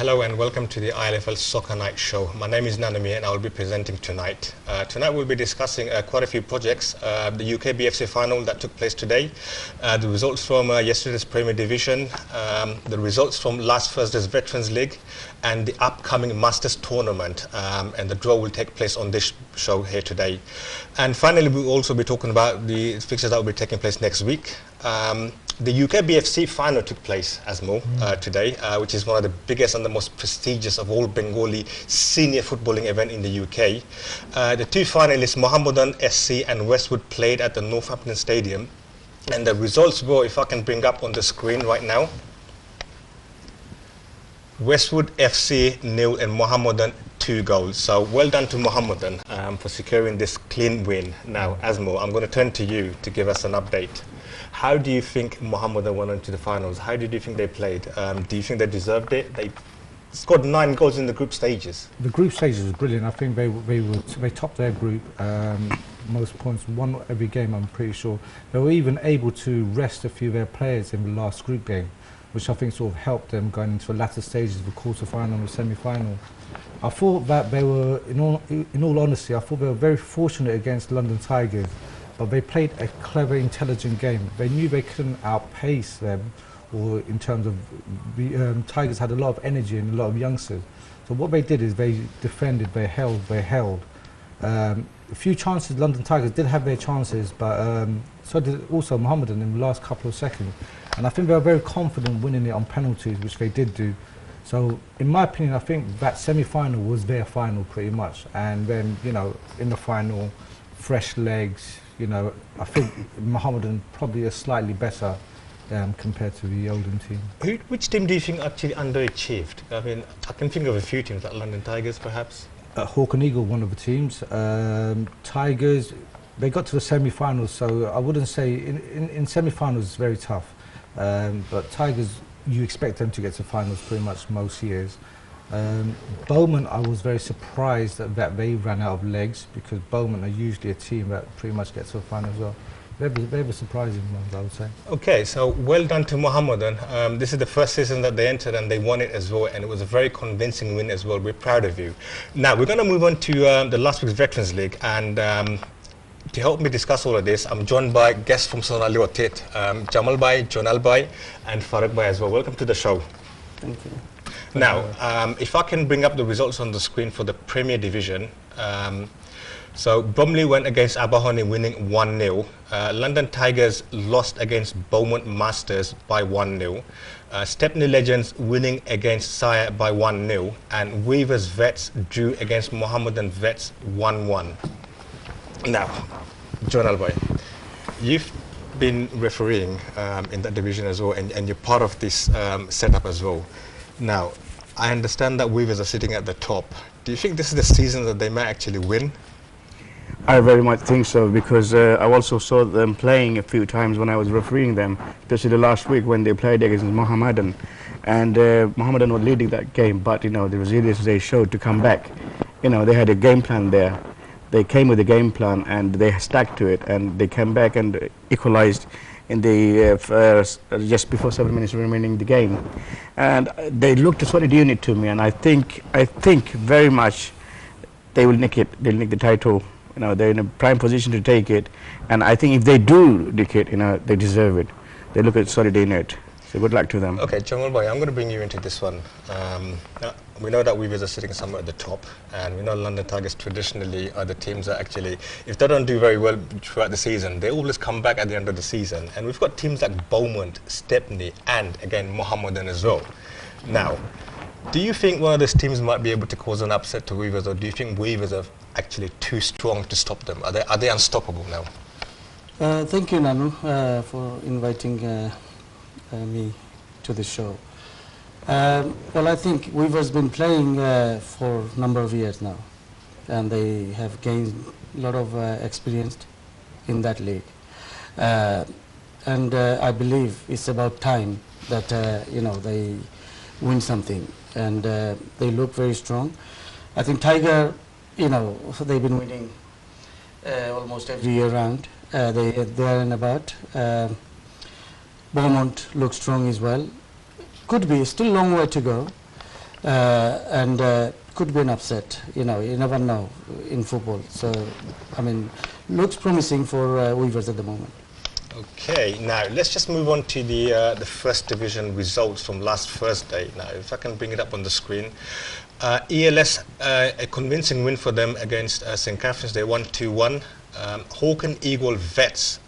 Hello and welcome to the ILFL Soccer Night Show. My name is Nanu Miah and I will be presenting tonight. Tonight we'll be discussing quite a few projects. The UK BFC final that took place today, the results from yesterday's Premier Division, the results from last Thursday's Veterans League, and the upcoming Masters Tournament. And the draw will take place on this show here today. And finally, we'll also be talking about the fixtures that will be taking place next week. The UK BFC final took place, Asmo, today, which is one of the biggest and the most prestigious of all Bengali senior footballing event in the UK. The two finalists, Mohammedan SC and Westwood, played at the Northampton Stadium. And the results were, if I can bring up on the screen right now, Westwood FC 0 and Mohammedan 2 goals. So well done to Mohammedan for securing this clean win. Now, Asmo, I'm going to turn to you to give us an update. How do you think Mohammedan went into the finals? How did you think they played? Do you think they deserved it? They scored 9 goals in the group stages. The group stages was brilliant. I think they topped their group. Most points, won every game, I'm pretty sure. They were even able to rest a few of their players in the last group game, which I think sort of helped them going into the latter stages of the quarter-final and the semi-final. I thought that they were, in all honesty, I thought they were very fortunate against London Tigers. But they played a clever, intelligent game. They knew they couldn't outpace them, or in terms of the Tigers had a lot of energy and a lot of youngsters. So what they did is they defended, they held. A few chances, London Tigers did have their chances, but so did also Mohammedan in the last couple of seconds. And I think they were very confident winning it on penalties, which they did do. So in my opinion, I think that semi-final was their final pretty much. And then, in the final, fresh legs. I think Mohammedan probably is slightly better compared to the Oldham team. Which team do you think actually underachieved? I mean, I can think of a few teams, like London Tigers, perhaps. Hawk and Eagle, one of the teams. Tigers, they got to the semi-finals, so I wouldn't say in semi-finals it's very tough. But Tigers, you expect them to get to finals pretty much most years. Bowman, I was very surprised that they ran out of legs, because Bowman are usually a team that pretty much gets to the final as well. They were surprising ones, I would say. Okay, so well done to Mohammedan. This is the first season that they entered and they won it as well, and it was a very convincing win as well. We're proud of you. Now, we're going to move on to the last week's Veterans League, and to help me discuss all of this, I'm joined by guests from Sonali Otit, Jamal Bhai, Jonal Bhai, and Farooq Bhai as well. Welcome to the show. Thank you. Now, if I can bring up the results on the screen for the Premier Division. So Bromley went against Aberhoney, winning 1-0. London Tigers lost against Beaumont Masters by 1-0. Stepney Legends winning against Sire by 1-0. And Weavers Vets drew against Mohammedan Vets 1-1. Now, John Alboy, you've been refereeing in that division as well, and you're part of this setup as well. Now, I understand that Weavers are sitting at the top. Do you think this is the season that they might actually win? I very much think so, because I also saw them playing a few times when I was refereeing them, especially last week when they played against Mohammedan. And Mohammedan were leading that game, but the resilience they showed to come back. They had a game plan there. They came with a game plan and they stuck to it, and they came back and equalized in the just before 7 minutes remaining in the game, and they looked a solid unit to me, and I think very much they will nick it. They'll nick the title. They're in a prime position to take it, and I think if they do nick it, they deserve it. They look at solid unit. So good luck to them. Okay, Jamal Bhai, I'm going to bring you into this one. We know that Weavers are sitting somewhere at the top, and we know London Tigers traditionally are the teams that actually, if they don't do very well throughout the season, they always come back at the end of the season. And we've got teams like Beaumont, Stepney, and again Mohammedan as well. Now, do you think one of those teams might be able to cause an upset to Weavers, or do you think Weavers are actually too strong to stop them? Are they unstoppable now? Thank you, Nanu, for inviting me to the show. Well, I think Weaver's been playing for a number of years now, and they have gained a lot of experience in that league. And I believe it's about time that they win something, and they look very strong. I think Tiger, they've been winning almost every year round. They are in about. Beaumont looks strong as well. Could be still a long way to go, and could be an upset. You know, you never know in football. So, I mean, looks promising for Weavers at the moment. Okay, now let's just move on to the first division results from last Thursday. Now, if I can bring it up on the screen. ELS, a convincing win for them against St. Catherine's. They won 2-1. Hawken Eagle Vets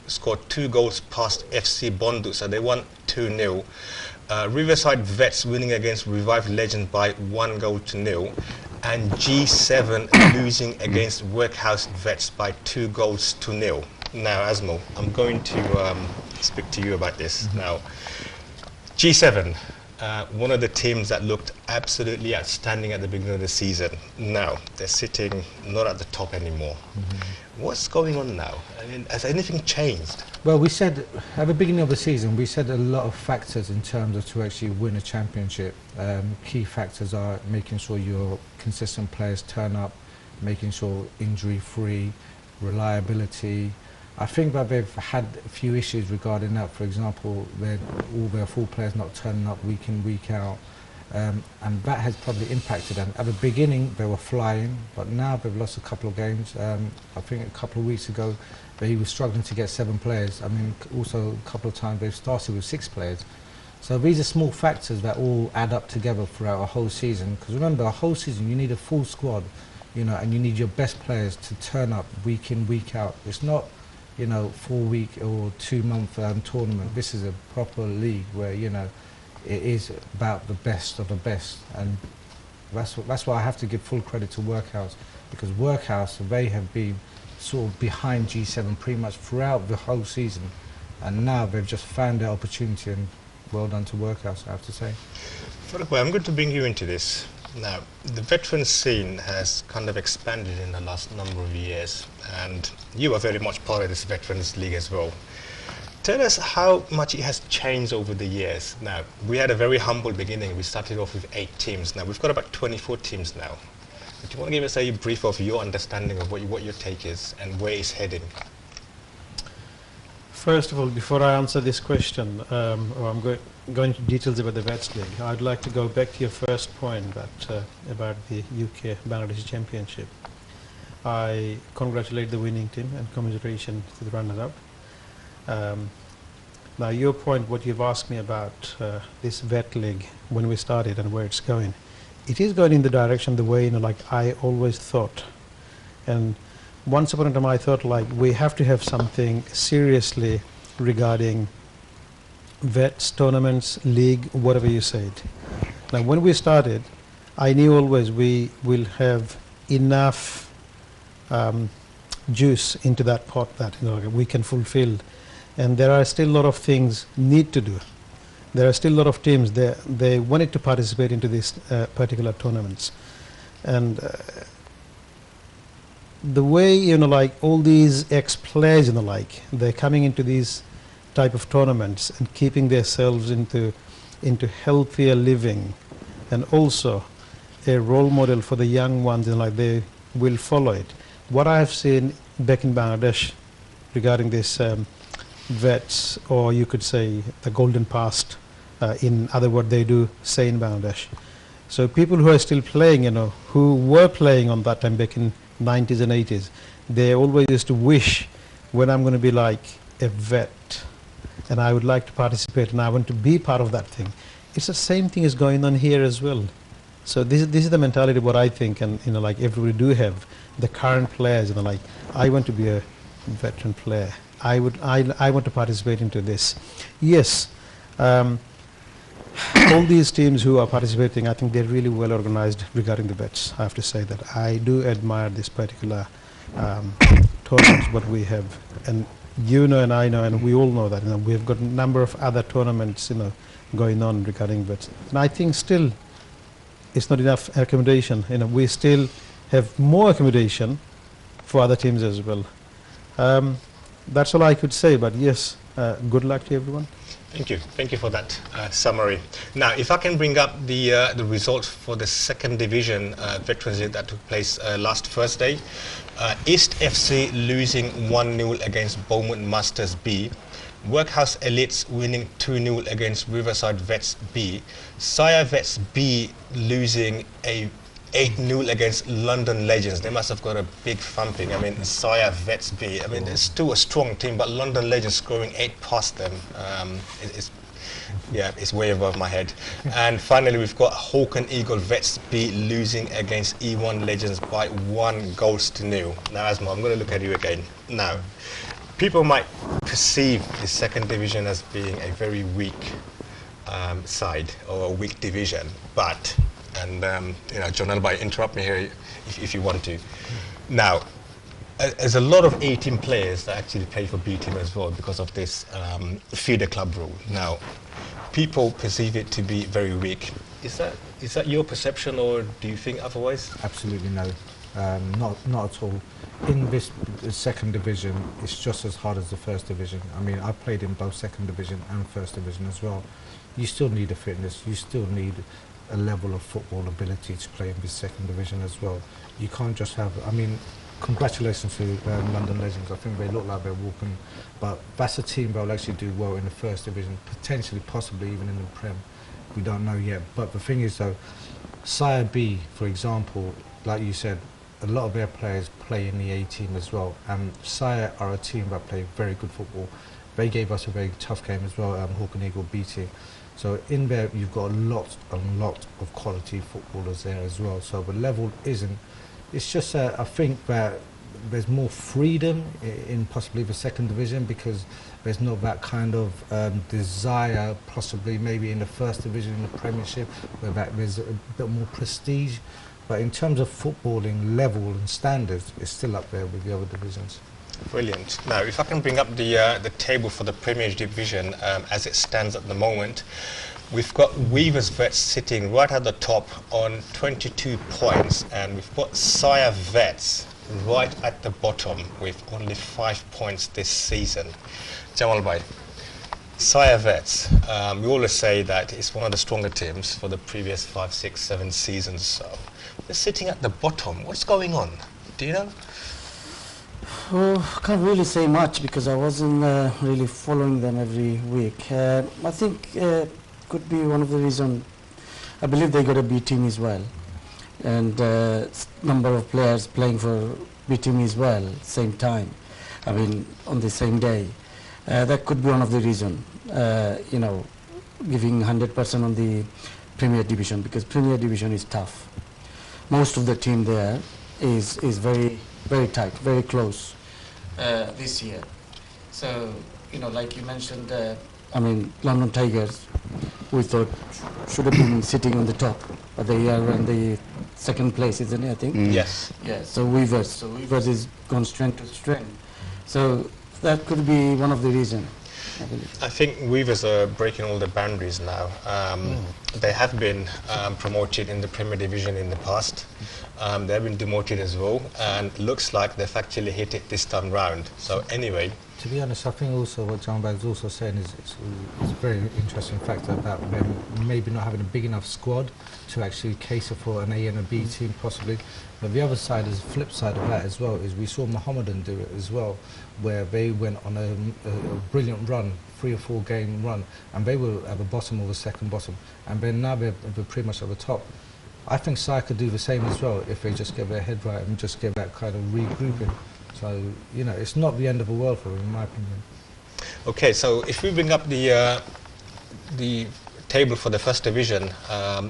scored 2 goals past FC Bondu, so they won 2-0. Riverside Vets winning against Revived Legend by 1-0. And G7 losing against Workhouse Vets by 2-0. Now, Asmo, I'm going to speak to you about this. Now, G7, one of the teams that looked absolutely outstanding at the beginning of the season. Now, they're sitting not at the top anymore. What's going on now? I mean, has anything changed? Well, we said at the beginning of the season, we said a lot of factors in terms of to actually win a championship. Key factors are making sure your consistent players turn up, making sure injury-free, reliability. I think that they've had a few issues regarding that. For example, all their full players not turning up week in, week out. And that has probably impacted them. At the beginning, they were flying, but now they've lost a couple of games. I think a couple of weeks ago, they were struggling to get 7 players. I mean, also a couple of times they've started with 6 players. So these are small factors that all add up together throughout a whole season. Because remember, a whole season, you need a full squad, you know, and you need your best players to turn up week in, week out. It's not, you know, 4-week or 2-month tournament. This is a proper league where, you know, it is about the best of the best, and that's why I have to give full credit to Workhouse, because Workhouse, they have been sort of behind G7 pretty much throughout the whole season, and now they've just found their opportunity, and well done to Workhouse, I have to say. Farooq, I'm going to bring you into this. Now, the veteran scene has kind of expanded in the last number of years, and you are very much part of this Veterans League as well. Tell us how much it has changed over the years. Now, we had a very humble beginning. We started off with 8 teams. Now, we've got about 24 teams now. Do you want to give us a brief of your understanding of what your take is and where it's heading? First of all, before I answer this question, I'm going into details about the Vets League. I'd like to go back to your first point about the UK Bangladesh Championship. I congratulate the winning team and commiseration to the runner-up. Now your point, what you've asked me about this vet league, when we started and where it's going, it is going in the direction the way, you know, like I always thought. And once upon a time I thought like we have to have something seriously regarding vets, tournaments, league, whatever you said. Now when we started, I knew always we will have enough juice into that pot that, you know, we can fulfill. And there are still a lot of things need to do. There are still a lot of teams they wanted to participate into these particular tournaments, and the way, you know, like all these ex-players, you know, like they're coming into these type of tournaments and keeping themselves into healthier living, and also a role model for the young ones, and like they will follow it. What I have seen back in Bangladesh regarding this vets, or you could say the golden past, in other words they do say in Bangladesh. So people who are still playing, you know, who were playing on that time back in 90s and 80s, they always used to wish when I'm going to be like a vet and I would like to participate and I want to be part of that thing. It's the same thing is going on here as well. So this is the mentality what I think, and, you know, like everybody do have the current players, you know, like I want to be a veteran player. I want to participate into this. Yes, all these teams who are participating, I think they're really well organized regarding the vets. I have to say that I do admire this particular tournaments what we have, and you know, and I know, and we all know that, you know, we've got a number of other tournaments, you know, going on regarding vets. And I think still it's not enough accommodation. You know, we still have more accommodation for other teams as well. That's all I could say, but yes, good luck to everyone. Thank you for that summary. Now, if I can bring up the results for the second division Veterans League that took place last Thursday. East FC losing 1-0 against Beaumont Masters B. Workhouse Elites winning 2-0 against Riverside Vets B. Sire Vets B losing a 8-0 against London Legends. They must have got a big thumping. I mean, Sire Vets B. I mean, it's still a strong team, but London Legends scoring 8 past them. It's way above my head. And finally, we've got Hawk and Eagle Vets B losing against E1 Legends by 1-0. Now, Asma, I'm going to look at you again. Now, people might perceive the second division as being a very weak side or a weak division, but, and you know, John Elby, interrupt me here if you want to. Now, there's a lot of A-team players that actually play for B-team as well because of this feeder club rule. Now, people perceive it to be very weak. Is that your perception, or do you think otherwise? Absolutely no, not at all. In this second division, it's just as hard as the first division. I mean, I played in both second division and first division as well. You still need a fitness, you still need a level of football ability to play in this second division as well. You can't just have, I mean, congratulations to London Legends. I think they look like they're walking, but that's a team that will actually do well in the first division, potentially, possibly even in the Prem. We don't know yet. But the thing is though, Sire B, for example, like you said, a lot of their players play in the A team as well. And Sire are a team that play very good football. They gave us a very tough game as well, Hawk and Eagle B team. So in there, you've got a lot of quality footballers there as well. So the level isn't. It's just, I think that there's more freedom in possibly the second division because there's not that kind of desire, possibly maybe in the first division in the Premiership, where there's a bit more prestige. But in terms of footballing level and standards, it's still up there with the other divisions. Brilliant. Now, if I can bring up the table for the Premier Division as it stands at the moment, we've got Weavers Vets sitting right at the top on 22 points, and we've got Sire Vets right at the bottom with only 5 points this season. Jamal Bhai, Sire Vets, we always say that it's one of the stronger teams for the previous 5, 6, 7 seasons. So they're sitting at the bottom. What's going on? Do you know? Oh, can't really say much because I wasn't really following them every week. I think could be one of the reasons. I believe they got a B team as well, and number of players playing for B team as well, same time. I mean, on the same day. That could be one of the reasons. You know, giving 100% on the Premier Division because Premier Division is tough. Most of the team there is very tight, very close this year. So, you know, like you mentioned, I mean, London Tigers, we thought should have been sitting on the top, but they are in the second place, isn't it, I think? Yes. Yeah, so Weavers is gone strength to strength. So that could be one of the reasons. I think Weavers are breaking all the boundaries now. They have been promoted in the Premier Division in the past. They have been demoted as well, and looks like they've actually hit it this time round. So anyway. To be honest, I think also what John Bag's also saying is it's a very interesting factor about them maybe not having a big enough squad to actually cater for an A and a B team possibly. But the other side is the flip side of that as well, is we saw Mohammedan do it as well, where they went on a brilliant run, 3 or 4 game run, and they were at the bottom or the second bottom, and then now they're pretty much at the top. I think Sai could do the same as well if they just get their head right and just get that kind of regrouping. So, you know, it's not the end of the world for them, in my opinion. Okay, so if we bring up the table for the first division,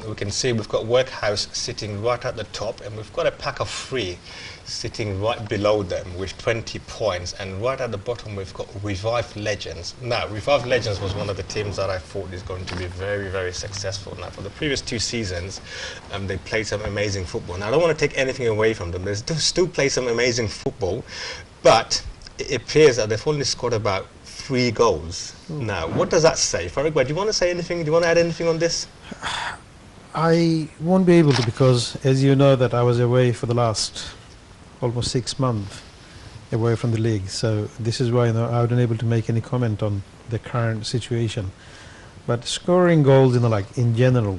we can see we've got Workhouse sitting right at the top, and we've got a pack of 3 sitting right below them with 20 points, and right at the bottom we've got Revived Legends. Now, Revived Legends was one of the teams that I thought is going to be very, very successful. Now, for the previous 2 seasons, they played some amazing football. Now, I don't want to take anything away from them. They still play some amazing football, but it appears that they've only scored about 3 goals. Now, what does that say? Farouk, do you want to say anything? Do you want to add anything on this? I won't be able to because, as you know, that I was away for the last almost 6 months away from the league. So this is why I wasn't able to make any comment on the current situation. But scoring goals in general,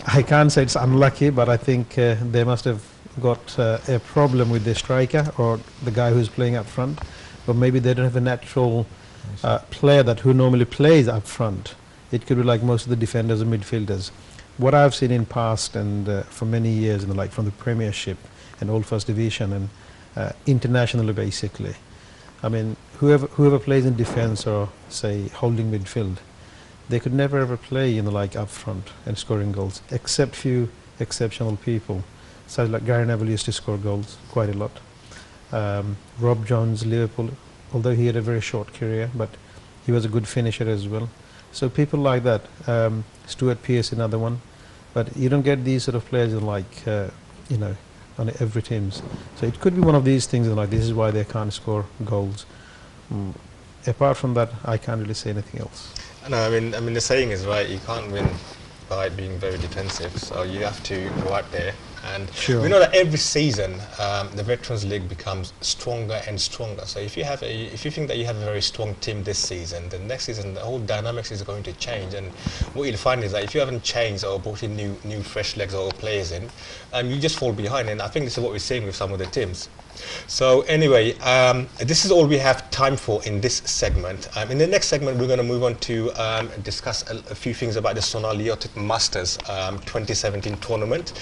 I can't say it's unlucky, but I think they must have got a problem with their striker or the guy who's playing up front, or maybe they don't have a natural player who normally plays up front. It could be like most of the defenders and midfielders. What I've seen in past and for many years, like from the Premiership and Old First Division and internationally, basically, I mean, whoever plays in defence or say holding midfield, they could never ever play like up front and scoring goals, except few exceptional people. So like Gary Neville used to score goals quite a lot. Rob Jones, Liverpool, although he had a very short career, but he was a good finisher as well. So people like that. Stuart Pearce, another one. But you don't get these sort of players like, you know, on every teams. So it could be one of these things, like this is why they can't score goals. Apart from that, I can't really say anything else. No, I mean the saying is right. You can't win by being very defensive, so you have to go out there. And sure. We know that every season the Veterans League becomes stronger and stronger. So if you think that you have a very strong team this season, the next season the whole dynamics is going to change. And what you'll find is that if you haven't changed or brought in new fresh legs or players in, you just fall behind. And I think this is what we're seeing with some of the teams. So anyway, this is all we have time for in this segment. In the next segment, we're going to move on to discuss a few things about the Sonaliotic Masters 2017 tournament.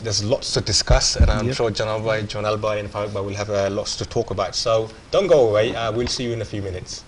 There's lots to discuss, and I'm sure John Albai and Farukba will have lots to talk about. So don't go away. We'll see you in a few minutes.